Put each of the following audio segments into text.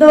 2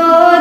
2